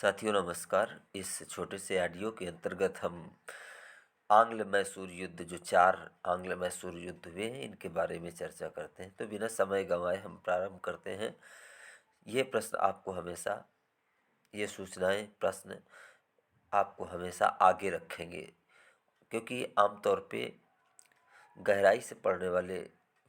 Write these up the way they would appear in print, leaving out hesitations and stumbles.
साथियों नमस्कार। इस छोटे से ऑडियो के अंतर्गत हम आंग्ल मैसूर युद्ध जो 4 आंग्ल मैसूर युद्ध हुए हैं इनके बारे में चर्चा करते हैं। तो बिना समय गंवाए हम प्रारंभ करते हैं। ये प्रश्न आपको हमेशा ये सूचनाएं प्रश्न आपको हमेशा आगे रखेंगे, क्योंकि आमतौर पे गहराई से पढ़ने वाले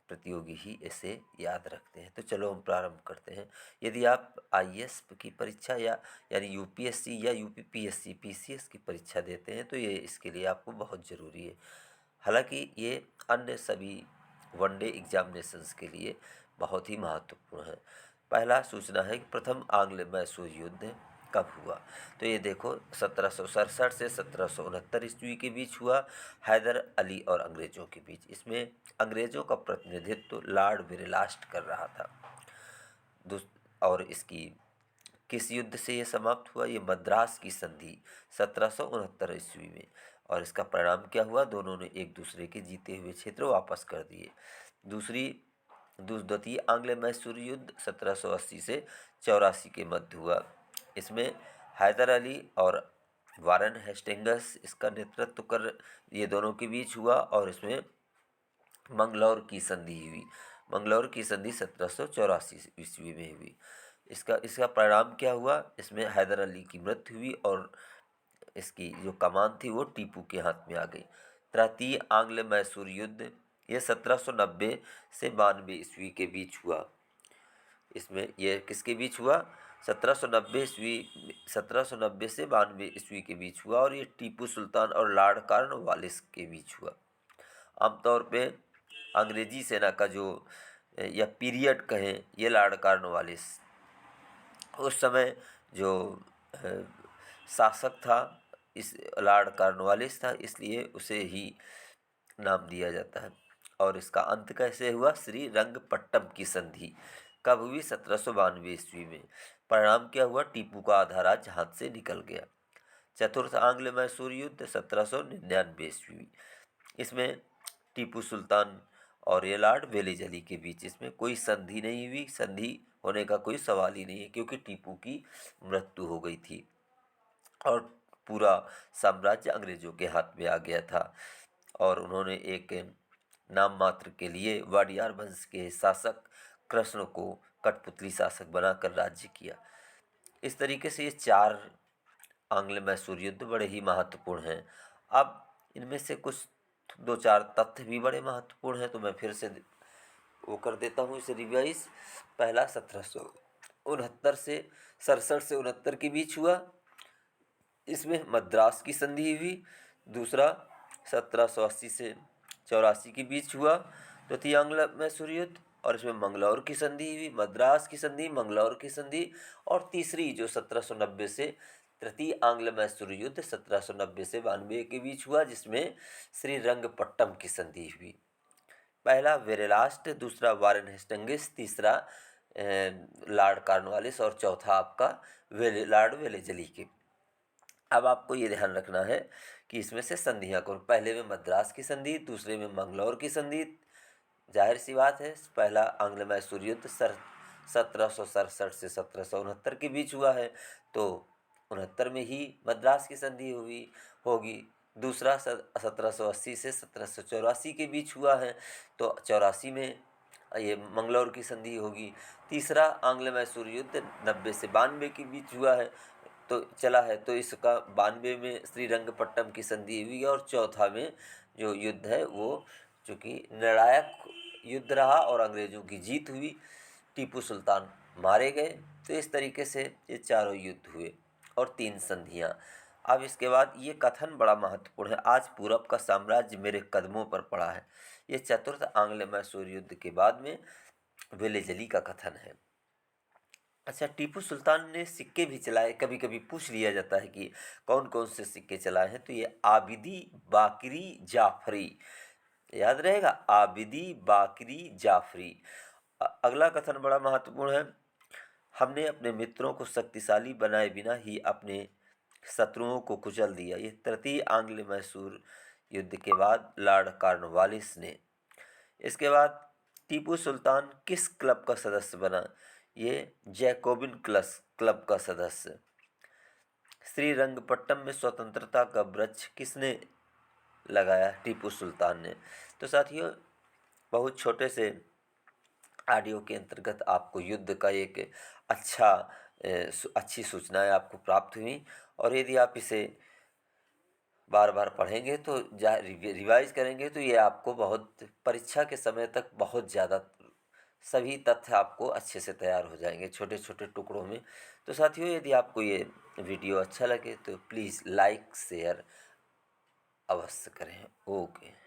प्रतियोगी ही इसे याद रखते हैं। तो चलो हम प्रारंभ करते हैं। यदि आप आईएएस की परीक्षा या यानी यूपीएससी या यूपीपीएससी पीसीएस की परीक्षा देते हैं तो ये इसके लिए आपको बहुत ज़रूरी है। हालांकि ये अन्य सभी वनडे एग्जामिनेशंस के लिए बहुत ही महत्वपूर्ण है। पहला सूचना है कि प्रथम आंग्ल मैसूर युद्ध कब हुआ। तो ये देखो 1767 से 1769 ईस्वी के बीच हुआ, हैदर अली और अंग्रेज़ों के बीच। इसमें अंग्रेज़ों का प्रतिनिधित्व लॉर्ड वेरेलास्ट कर रहा था। और इसकी किस युद्ध से ये समाप्त हुआ? ये मद्रास की संधि 1769 ईस्वी में। और इसका परिणाम क्या हुआ? दोनों ने एक दूसरे के जीते हुए क्षेत्र वापस कर दिए। द्वितीय आंग्ल मैसूर युद्ध 1780 से 84 के मध्य हुआ। इसमें हैदर अली और वारन हेस्टिंग्स इसका नेतृत्व कर ये दोनों के बीच हुआ और इसमें मंगलौर की संधि हुई। मंगलौर की संधि 1784 ईस्वी में हुई। इसका इसका परिणाम क्या हुआ? इसमें हैदर अली की मृत्यु हुई और इसकी जो कमान थी वो टीपू के हाथ में आ गई। तृतीय आंग्ल मैसूर युद्ध ये 1790 से 92 ईस्वी के बीच हुआ। इसमें ये किसके बीच हुआ? 1790 से 92 ईस्वी के बीच हुआ और ये टीपू सुल्तान और लॉर्ड कॉर्नवालिस के बीच हुआ। आमतौर पे अंग्रेजी सेना का जो या पीरियड कहें, ये लॉर्ड कॉर्नवालिस उस समय जो शासक था, इस लॉर्ड कॉर्नवालिस था, इसलिए उसे ही नाम दिया जाता है। और इसका अंत कैसे हुआ? श्री रंगपट्टम की संधि कब हुई? 1792 ईस्वी में। परिणाम क्या हुआ? टीपू का आधा राज्य हाथ से निकल गया। चतुर्थ आंग्ल मैसूर युद्ध 1799 ईस्वी। इसमें टीपू सुल्तान और ये लॉर्ड वेलेजली के बीच इसमें कोई संधि नहीं हुई। संधि होने का कोई सवाल ही नहीं है, क्योंकि टीपू की मृत्यु हो गई थी और पूरा साम्राज्य अंग्रेजों के हाथ में आ गया था और उन्होंने एक नाम मात्र के लिए वाडियार वंश के शासक कृष्ण को कठपुतली शासक बनाकर राज्य किया। इस तरीके से ये 4 आंग्ल मैसूर युद्ध बड़े ही महत्वपूर्ण हैं। अब इनमें से कुछ 2-4 तथ्य भी बड़े महत्वपूर्ण हैं, तो मैं फिर से वो कर देता हूँ इसे रिवाइज। पहला 1769 से 67 के बीच हुआ, इसमें मद्रास की संधि हुई। दूसरा 1780 से 84 के बीच हुआ द्वितीय आंग्ल मैसूर युद्ध और इसमें मंगलौर की संधि हुई, मद्रास की संधि, मंगलौर की संधि। और तीसरी जो 1790 से तृतीय आंग्ल मैसूर युद्ध 1790 से 92 के बीच हुआ, जिसमें श्री रंगपट्टम की संधि हुई। पहला वेरेलास्ट, दूसरा वारेन हेस्टिंग्स, तीसरा लॉर्ड कॉर्नवालिस और चौथा आपका लॉर्ड वेलेजली के। अब आपको ये ध्यान रखना है कि इसमें से संधियाँ कौन? पहले में मद्रास की संधि, दूसरे में मंगलौर की संधि। जाहिर सी बात है, पहला आंग्ल मैसूर युद्ध 1767 से 1769 के बीच हुआ है, तो 69 में ही मद्रास की संधि हुई होगी। दूसरा 1780 से 1784 के बीच हुआ है, तो 84 में ये मंगलौर की संधि होगी। तीसरा आंग्ल मैसूर युद्ध 90 से 92 के बीच हुआ है तो चला है, तो इसका 92 में श्रीरंगपट्टम की संधि हुई और चौथा में जो युद्ध है वो चूँकि निर्णायक युद्ध रहा और अंग्रेज़ों की जीत हुई, टीपू सुल्तान मारे गए। तो इस तरीके से ये चारों युद्ध हुए और 3 संधियाँ। अब इसके बाद ये कथन बड़ा महत्वपूर्ण है, आज पूरब का साम्राज्य मेरे कदमों पर पड़ा है। ये चतुर्थ आंग्ल मैसूर युद्ध के बाद में वेलेजली का कथन है। अच्छा, टीपू सुल्तान ने सिक्के भी चलाए। कभी कभी पूछ लिया जाता है कि कौन कौन से सिक्के चलाए हैं, तो ये आबिदी, बाकरी, जाफरी, याद रहेगा, आबिदी, बाकरी, जाफरी। अगला कथन बड़ा महत्वपूर्ण है, हमने अपने मित्रों को शक्तिशाली बनाए बिना ही अपने शत्रुओं को कुचल दिया। ये तृतीय आंग्ल मैसूर युद्ध के बाद लॉर्ड कॉर्नवालिस ने। इसके बाद टीपू सुल्तान किस क्लब का सदस्य बना? ये जैकोबिन क्लब का सदस्य। श्रीरंगपट्टम में स्वतंत्रता का वृक्ष किसने लगाया? टीपू सुल्तान ने। तो साथियों, बहुत छोटे से ऑडियो के अंतर्गत आपको युद्ध का एक अच्छी सूचनाएं आपको प्राप्त हुई, और यदि आप इसे बार बार पढ़ेंगे तो रिवाइज करेंगे तो ये आपको बहुत परीक्षा के समय तक बहुत ज़्यादा सभी तथ्य आपको अच्छे से तैयार हो जाएंगे छोटे छोटे टुकड़ों में। तो साथियों, यदि आपको ये वीडियो अच्छा लगे तो प्लीज़ लाइक शेयर अवश्य करें। ओके।